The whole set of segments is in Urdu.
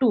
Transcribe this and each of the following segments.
2।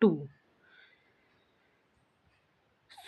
2।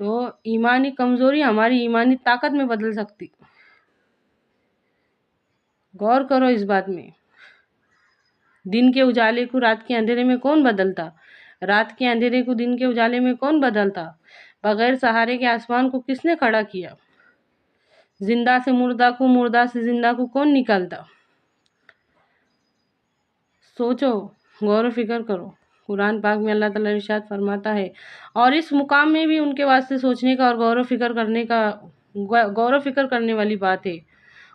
تو ایمانی کمزوری ہماری ایمانی طاقت میں بدل سکتی. غور کرو اس بات میں. دن کے اجالے کو رات کے اندھیرے میں کون بدلتا؟ رات کے اندھیرے کو دن کے اجالے میں کون بدلتا؟ بغیر سہارے کے آسمان کو کس نے کھڑا کیا؟ زندہ سے مردہ کو، مردہ سے زندہ کو کون نکالتا؟ سوچو، غور و فکر کرو. قرآن پاک میں اللہ تعالیٰ ارشاد فرماتا ہے، اور اس مقام میں بھی ان کے واسطے سوچنے کا اور غور و فکر کرنے والی بات ہے.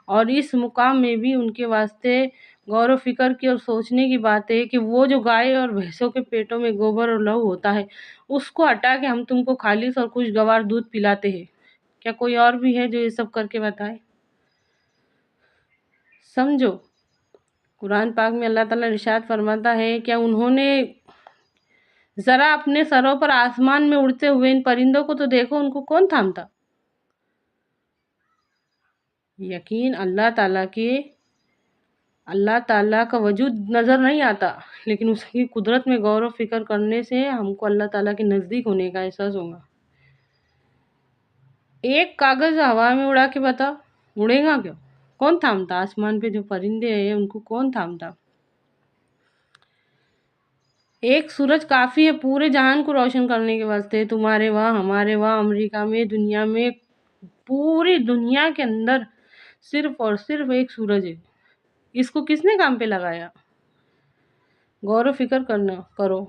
اور اس مقام میں بھی ان کے واسطے غور و فکر کی اور سوچنے کی بات ہے کہ وہ جو گائے اور بھینسوں کے پیٹوں میں گوبر اور لہو ہوتا ہے، اس کو ہٹا کے ہم تم کو خالص اور خوشگوار دودھ پلاتے ہیں. کیا کوئی اور بھی ہے جو یہ سب کر کے بتائے؟ سمجھو، قرآن پاک میں اللہ تعالیٰ ارشاد فرماتا ہے، کیا انہوں نے ذرا اپنے سروں پر آسمان میں اڑتے ہوئے ان پرندوں کو تو دیکھو، ان کو کون تھامتا؟ یقین اللہ تعالیٰ کا وجود نظر نہیں آتا، لیکن اس کی قدرت میں غور و فکر کرنے سے ہم کو اللہ تعالیٰ کے نزدیک ہونے کا احساس ہوگا. ایک کاغذ ہوا میں اڑا کے بتا، اڑے گا کیوں؟ کون تھامتا؟ آسمان پہ جو پرندے ہیں ان کو کون تھامتا؟ ایک سورج کافی ہے پورے جہان کو روشن کرنے کے واسطے. تمہارے وہاں، ہمارے وہاں، امریکہ میں، دنیا میں، پوری دنیا کے اندر صرف اور صرف ایک سورج ہے. اس کو کس نے کام پہ لگایا؟ غور و فکر کرو.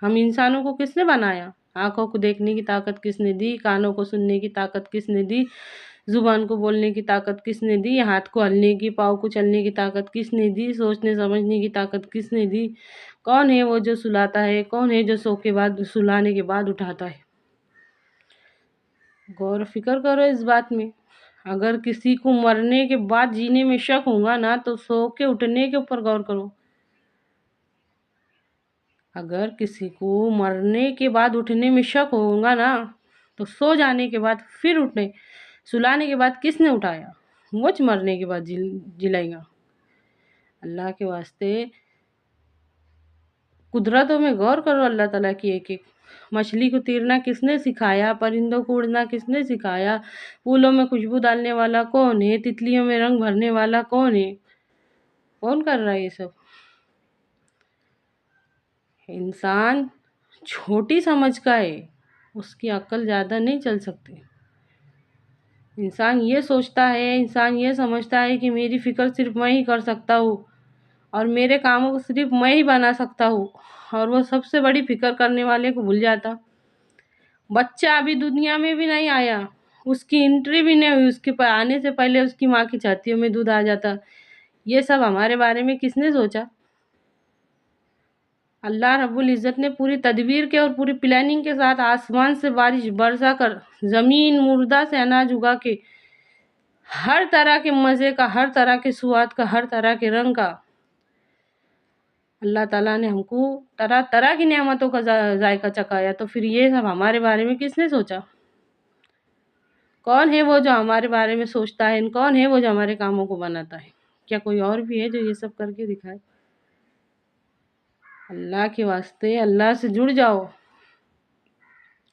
ہم انسانوں کو کس نے بنایا؟ آنکھوں کو دیکھنے کی طاقت کس نے دی؟ کانوں کو سننے کی طاقت کس نے دی؟ زبان کو بولنے کی طاقت کس نے دی؟ ہاتھ کو ہلنے کی، پاؤں کو چلنے کی طاقت کس نے دی؟ سوچنے سمجھنے کی طاقت کس نے دی؟ کون ہے وہ جو سلاتا ہے؟ کون ہے جو سلانے کے بعد اٹھاتا ہے؟ غور و فکر کرو اس بات میں. اگر کسی کو مرنے کے بعد جینے میں شک ہوگا نا تو سو کے اٹھنے کے اوپر غور کرو. اگر کسی کو مرنے کے بعد اٹھنے میں شک ہوگا نا تو سو جانے کے بعد پھر اٹھنے، سلانے کے بعد کس نے اٹھایا؟ مجھ مرنے کے بعد جلائے گا. اللہ کے واسطے قدرتوں میں غور کرو. اللہ تعالیٰ کی ایک ایک. مچھلی کو تیرنا کس نے سکھایا؟ پرندوں کو اڑنا کس نے سکھایا؟ پھولوں میں خوشبو ڈالنے والا کون ہے؟ تتلیوں میں رنگ بھرنے والا کون ہے؟ کون کر رہا ہے یہ سب؟ انسان چھوٹی سمجھ کا ہے، اس کی عقل زیادہ نہیں چل سکتی. انسان یہ سوچتا ہے، انسان یہ سمجھتا ہے کہ میری فکر صرف میں ہی کر سکتا ہوں اور میرے کاموں کو صرف میں ہی بنا سکتا ہوں، اور وہ سب سے بڑی فکر کرنے والے کو بھول جاتا. بچہ ابھی دنیا میں بھی نہیں آیا، اس کی انٹری بھی نہیں ہوئی، اس کے آنے سے پہلے اس کی ماں کی چھاتیوں میں دودھ آ جاتا. یہ سب ہمارے بارے میں کس نے سوچا؟ اللہ رب العزت نے پوری تدبیر کے اور پوری پلاننگ کے ساتھ آسمان سے بارش برسا کر، زمین مردہ سے اناج اگا کے، ہر طرح کے مزے کا، ہر طرح کے سواد کا، ہر طرح کے رنگ کا، اللہ تعالیٰ نے ہم کو طرح طرح کی نعمتوں کا ذائقہ چکھایا. تو پھر یہ سب ہمارے بارے میں کس نے سوچا؟ کون ہے وہ جو ہمارے بارے میں سوچتا ہے؟ کون ہے وہ جو ہمارے کاموں کو بناتا ہے؟ کیا کوئی اور بھی ہے جو یہ سب کر کے دکھائے؟ اللہ کے واسطے اللہ سے جڑ جاؤ،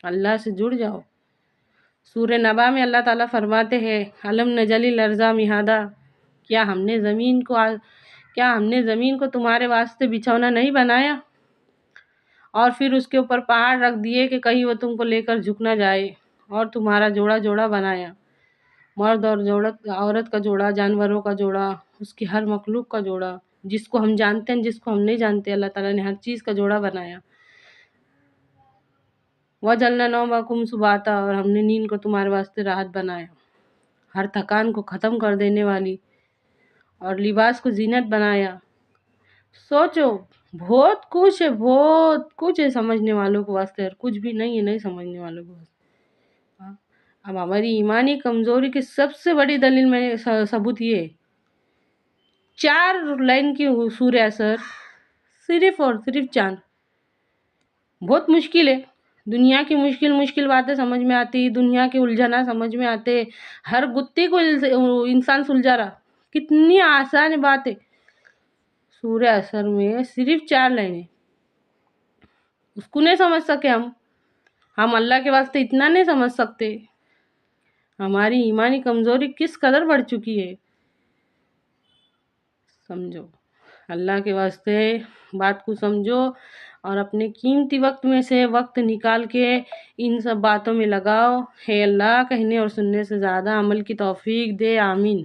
اللہ سے جڑ جاؤ. سورہ نبا میں اللہ تعالیٰ فرماتے ہیں، الم نجعل الارض مہادا، کیا ہم نے زمین کو تمہارے واسطے بچھونا نہیں بنایا، اور پھر اس کے اوپر پہاڑ رکھ دیے کہ کہیں وہ تم کو لے کر جھک نہ جائے، اور تمہارا جوڑا جوڑا بنایا، مرد اور عورت کا جوڑا، جانوروں کا جوڑا، اس کی ہر مخلوق کا جوڑا، جس کو ہم جانتے ہیں جس کو ہم نہیں جانتے، اللہ تعالیٰ نے ہر چیز کا جوڑا بنایا. وَجَعَلْنَا نَوْمَكُمْ سُبَاتًا، اور ہم نے نیند کو تمہارے واسطے راحت بنایا، ہر تھکان کو ختم کر دینے والی، اور لباس کو زینت بنایا. سوچو، بہت کچھ ہے سمجھنے والوں کو واسطے، اور کچھ بھی نہیں ہے نہیں سمجھنے والوں کو واسطے. اب ہماری ایمانی کمزوری کی سب سے بڑی دلیل میں ثبوت یہ ہے، 4 لائن کی سورہ اثر، صرف اور صرف 4. بہت مشکل ہے، دنیا کی مشکل باتیں سمجھ میں آتی، دنیا کے الجھنا سمجھ میں آتے، ہر گتی کو انسان سلجھا رہا. کتنی آسان بات ہے. سورہ اثر میں صرف 4 لائنیں، اس کو نہیں سمجھ سکے ہم. ہم اللہ کے واسطے اتنا نہیں سمجھ سکتے ہماری ایمانی کمزوری کس قدر بڑھ چکی ہے؟ سمجھو، اللہ کے واسطے بات کو سمجھو اور اپنے قیمتی وقت میں سے وقت نکال کے ان سب باتوں میں لگاؤ۔ ہے اللہ کہنے اور سننے سے زیادہ عمل کی توفیق دے، آمین۔